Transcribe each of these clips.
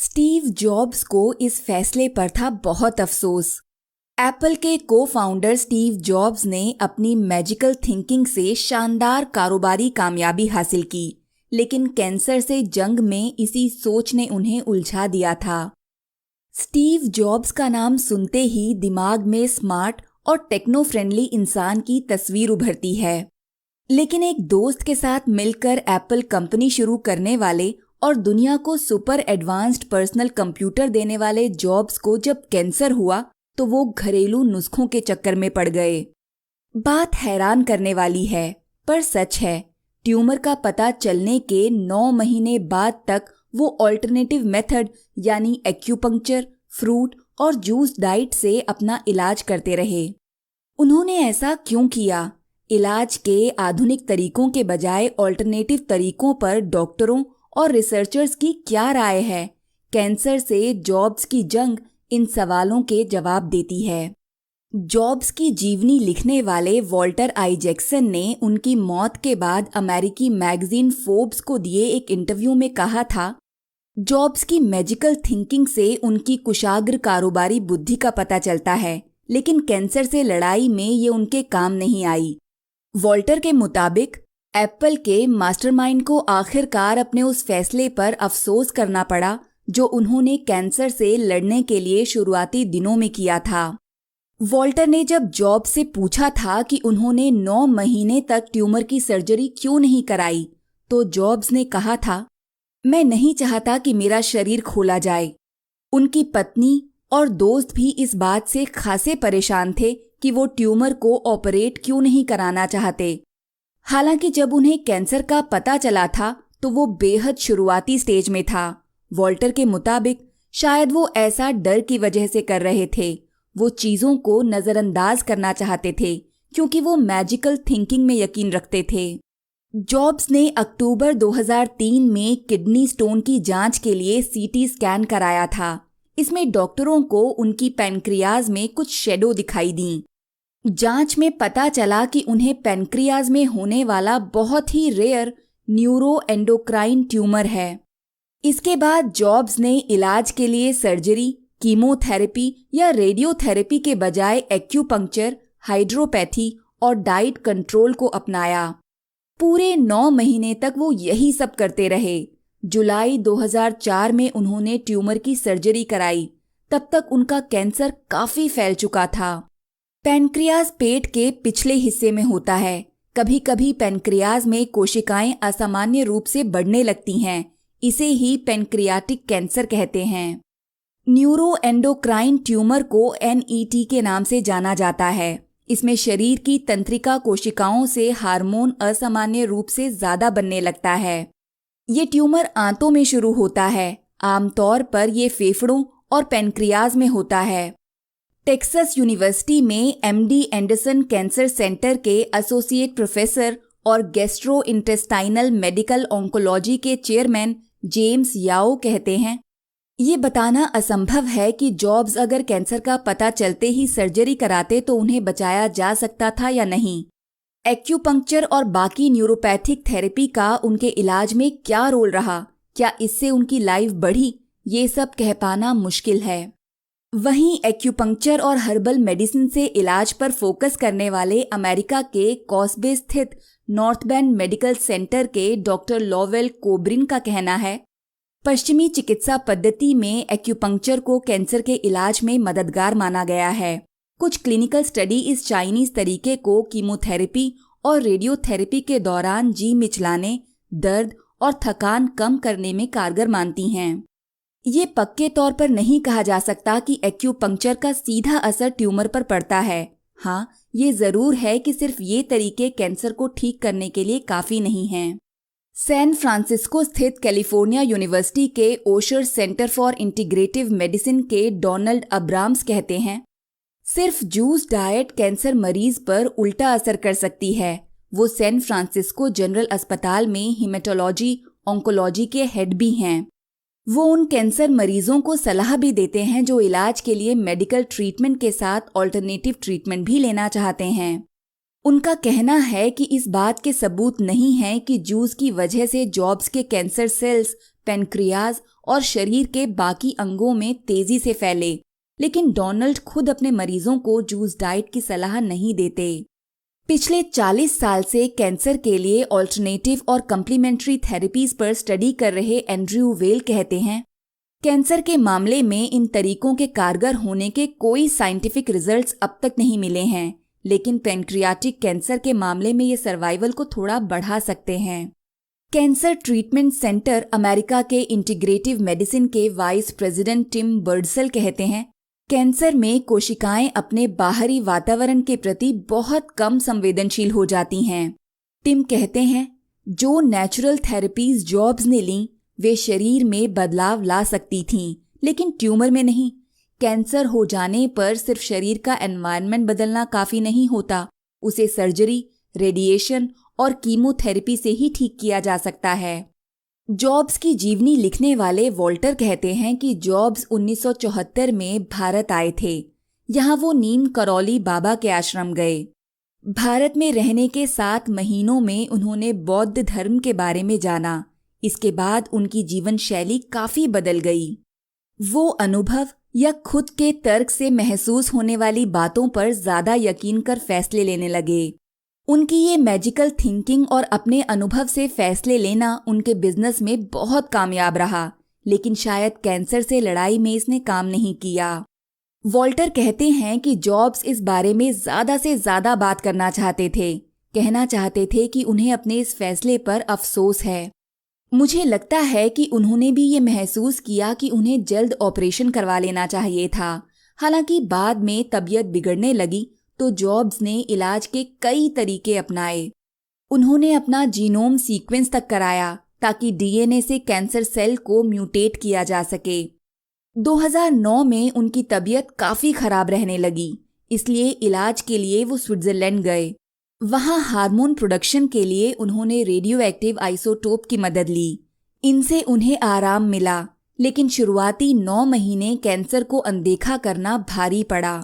Steve jobs को इस फैसले पर था बहुत अफसोस। एप्पल के को-फाउंडर स्टीव जॉब्स ने अपनी मैजिकल थिंकिंग से शानदार कारोबारी कामयाबी हासिल की, लेकिन कैंसर से जंग में इसी सोच ने उन्हें उलझा दिया था। स्टीव जॉब्स का नाम सुनते ही दिमाग में स्मार्ट और टेक्नो फ्रेंडली इंसान की तस्वीर उभरती है, लेकिन एक दोस्त के साथ मिलकर एप्पल कंपनी शुरू करने वाले और दुनिया को सुपर एडवांस्ड पर्सनल कंप्यूटर देने वाले जॉब्स को जब कैंसर हुआ तो वो घरेलू नुस्खों के चक्कर में पड़ गए। बात हैरान करने वाली है, पर सच है। ट्यूमर का पता चलने के 9 महीने बाद तक वो ऑल्टरनेटिव मेथड यानी एक्यूपंक्चर, फ्रूट और जूस डाइट से अपना इलाज करते रहे। उन्होंने ऐसा क्यों किया? इलाज के आधुनिक तरीकों के बजाय ऑल्टरनेटिव तरीकों पर डॉक्टरों और रिसर्चर्स की क्या राय है? कैंसर से जॉब्स की जंग इन सवालों के जवाब देती है। जॉब्स की जीवनी लिखने वाले वॉल्टर आइजैक्सन ने उनकी मौत के बाद अमेरिकी मैगजीन फोर्ब्स को दिए एक इंटरव्यू में कहा था, जॉब्स की मैजिकल थिंकिंग से उनकी कुशाग्र कारोबारी बुद्धि का पता चलता है, लेकिन कैंसर से लड़ाई में ये उनके काम नहीं आई। वॉल्टर के मुताबिक एप्पल के मास्टरमाइंड को आखिरकार अपने उस फैसले पर अफसोस करना पड़ा जो उन्होंने कैंसर से लड़ने के लिए शुरुआती दिनों में किया था। वॉल्टर ने जब जॉब्स से पूछा था कि उन्होंने 9 महीने तक ट्यूमर की सर्जरी क्यों नहीं कराई, तो जॉब्स ने कहा था, मैं नहीं चाहता कि मेरा शरीर खोला जाए। उनकी पत्नी और दोस्त भी इस बात से खासे परेशान थे कि वो ट्यूमर को ऑपरेट क्यों नहीं कराना चाहते। हालांकि जब उन्हें कैंसर का पता चला था तो वो बेहद शुरुआती स्टेज में था। वॉल्टर के मुताबिक शायद वो ऐसा डर की वजह से कर रहे थे। वो चीज़ों को नज़रअंदाज करना चाहते थे क्योंकि वो मैजिकल थिंकिंग में यकीन रखते थे। जॉब्स ने अक्टूबर 2003 में किडनी स्टोन की जांच के लिए सीटी स्कैन कराया था। इसमें डॉक्टरों को उनकी पैनक्रियाज में कुछ शैडो दिखाई दी। जांच में पता चला कि उन्हें पैनक्रियाज में होने वाला बहुत ही रेयर न्यूरोएंडोक्राइन ट्यूमर है। इसके बाद जॉब्स ने इलाज के लिए सर्जरी, कीमोथेरेपी या रेडियोथेरेपी के बजाय एक्यूपंक्चर, हाइड्रोपैथी और डाइट कंट्रोल को अपनाया। पूरे 9 महीने तक वो यही सब करते रहे। जुलाई 2004 में उन्होंने ट्यूमर की सर्जरी कराई। तब तक उनका कैंसर काफी फैल चुका था। पैनक्रियाज पेट के पिछले हिस्से में होता है। कभी कभी पैनक्रियाज में कोशिकाएं असामान्य रूप से बढ़ने लगती हैं। इसे ही पैनक्रियाटिक कैंसर कहते हैं। न्यूरोएंडोक्राइन ट्यूमर को NET के नाम से जाना जाता है। इसमें शरीर की तंत्रिका कोशिकाओं से हार्मोन असामान्य रूप से ज्यादा बनने लगता है। ये ट्यूमर आंतों में शुरू होता है। आमतौर पर ये फेफड़ों और पैनक्रियाज में होता है। टेक्सास यूनिवर्सिटी में MD एंडरसन कैंसर सेंटर के एसोसिएट प्रोफेसर और गैस्ट्रोइंटेस्टाइनल मेडिकल ऑन्कोलॉजी के चेयरमैन जेम्स याओ कहते हैं, ये बताना असंभव है कि जॉब्स अगर कैंसर का पता चलते ही सर्जरी कराते तो उन्हें बचाया जा सकता था या नहीं। एक्यूपंक्चर और बाकी न्यूरोपैथिक थेरेपी का उनके इलाज में क्या रोल रहा? क्या इससे उनकी लाइफ बढ़ी? ये सब कह पाना मुश्किल है। वहीं एक्यूपंक्चर और हर्बल मेडिसिन से इलाज पर फोकस करने वाले अमेरिका के कॉसबे स्थित नॉर्थ बैंड मेडिकल सेंटर के डॉक्टर लॉवेल कोब्रिन का कहना है, पश्चिमी चिकित्सा पद्धति में एक्यूपंक्चर को कैंसर के इलाज में मददगार माना गया है। कुछ क्लिनिकल स्टडी इस चाइनीज तरीके को कीमोथेरेपी और रेडियोथेरेपी के दौरान जी मिचलाने, दर्द और थकान कम करने में कारगर मानती हैं। ये पक्के तौर पर नहीं कहा जा सकता कि एक्यूपंक्चर का सीधा असर ट्यूमर पर पड़ता है। हाँ, ये जरूर है कि सिर्फ ये तरीके कैंसर को ठीक करने के लिए काफी नहीं हैं। सैन फ्रांसिस्को स्थित कैलिफोर्निया यूनिवर्सिटी के Osher centre for integrative medicine के डोनाल्ड अब्राम्स कहते हैं, सिर्फ जूस डाइट कैंसर मरीज पर उल्टा असर कर सकती है। वो सैन फ्रांसिस्को जनरल अस्पताल में हीमेटोलॉजी ऑन्कोलॉजी के हेड भी हैं। वो उन कैंसर मरीजों को सलाह भी देते हैं जो इलाज के लिए मेडिकल ट्रीटमेंट के साथ ऑल्टरनेटिव ट्रीटमेंट भी लेना चाहते हैं। उनका कहना है कि इस बात के सबूत नहीं हैं कि जूस की वजह से जॉब्स के कैंसर सेल्स पेनक्रियाज और शरीर के बाकी अंगों में तेजी से फैले। लेकिन डोनाल्ड खुद अपने मरीजों को जूस डाइट की सलाह नहीं देते। पिछले 40 साल से कैंसर के लिए ऑल्टरनेटिव और कम्प्लीमेंट्री थेरेपीज पर स्टडी कर रहे एंड्रयू वेल कहते हैं, कैंसर के मामले में इन तरीकों के कारगर होने के कोई साइंटिफिक रिजल्ट्स अब तक नहीं मिले हैं, लेकिन पैनक्रियाटिक कैंसर के मामले में ये सर्वाइवल को थोड़ा बढ़ा सकते हैं। कैंसर ट्रीटमेंट सेंटर अमेरिका के इंटीग्रेटिव मेडिसिन के वाइस प्रेसिडेंट टिम बर्डसेल कहते हैं, कैंसर में कोशिकाएं अपने बाहरी वातावरण के प्रति बहुत कम संवेदनशील हो जाती हैं। टिम कहते हैं, जो नेचुरल थेरेपीज जॉब्स ने लीं, वे शरीर में बदलाव ला सकती थीं, लेकिन ट्यूमर में नहीं। कैंसर हो जाने पर सिर्फ शरीर का एनवायरनमेंट बदलना काफी नहीं होता, उसे सर्जरी, रेडिएशन और कीमोथेरेपी से ही ठीक किया जा सकता है। जॉब्स की जीवनी लिखने वाले वॉल्टर कहते हैं कि जॉब्स 1974 में भारत आए थे। यहाँ वो नीम करौली बाबा के आश्रम गए। भारत में रहने के 7 महीनों में उन्होंने बौद्ध धर्म के बारे में जाना। इसके बाद उनकी जीवन शैली काफी बदल गई। वो अनुभव या खुद के तर्क से महसूस होने वाली बातों पर ज्यादा यकीन कर फैसले लेने लगे। उनकी ये मैजिकल थिंकिंग और अपने अनुभव से फैसले लेना उनके बिजनेस में बहुत कामयाब रहा, लेकिन शायद कैंसर से लड़ाई में इसने काम नहीं किया। वॉल्टर कहते हैं कि जॉब्स इस बारे में ज्यादा से ज्यादा बात करना चाहते थे, कहना चाहते थे कि उन्हें अपने इस फैसले पर अफसोस है। मुझे लगता है कि उन्होंने भी ये महसूस किया कि उन्हें जल्द ऑपरेशन करवा लेना चाहिए था। हालांकि बाद में तबीयत बिगड़ने लगी तो जॉब्स ने इलाज के कई तरीके अपनाए। उन्होंने अपना जीनोम सीक्वेंस तक कराया ताकि डीएनए से कैंसर सेल को म्यूटेट किया जा सके। 2009 में उनकी तबीयत काफी खराब रहने लगी, इसलिए इलाज के लिए वो स्विट्जरलैंड गए। वहां हार्मोन प्रोडक्शन के लिए उन्होंने रेडियो एक्टिव आइसोटोप की मदद ली। इनसे उन्हें आराम मिला, लेकिन शुरुआती 9 महीने कैंसर को अनदेखा करना भारी पड़ा।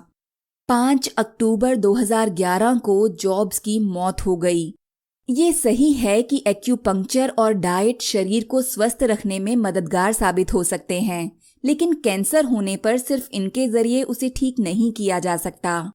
5 अक्टूबर 2011 को जॉब्स की मौत हो गई। ये सही है कि एक्यूपंक्चर और डाइट शरीर को स्वस्थ रखने में मददगार साबित हो सकते हैं, लेकिन कैंसर होने पर सिर्फ इनके जरिए उसे ठीक नहीं किया जा सकता।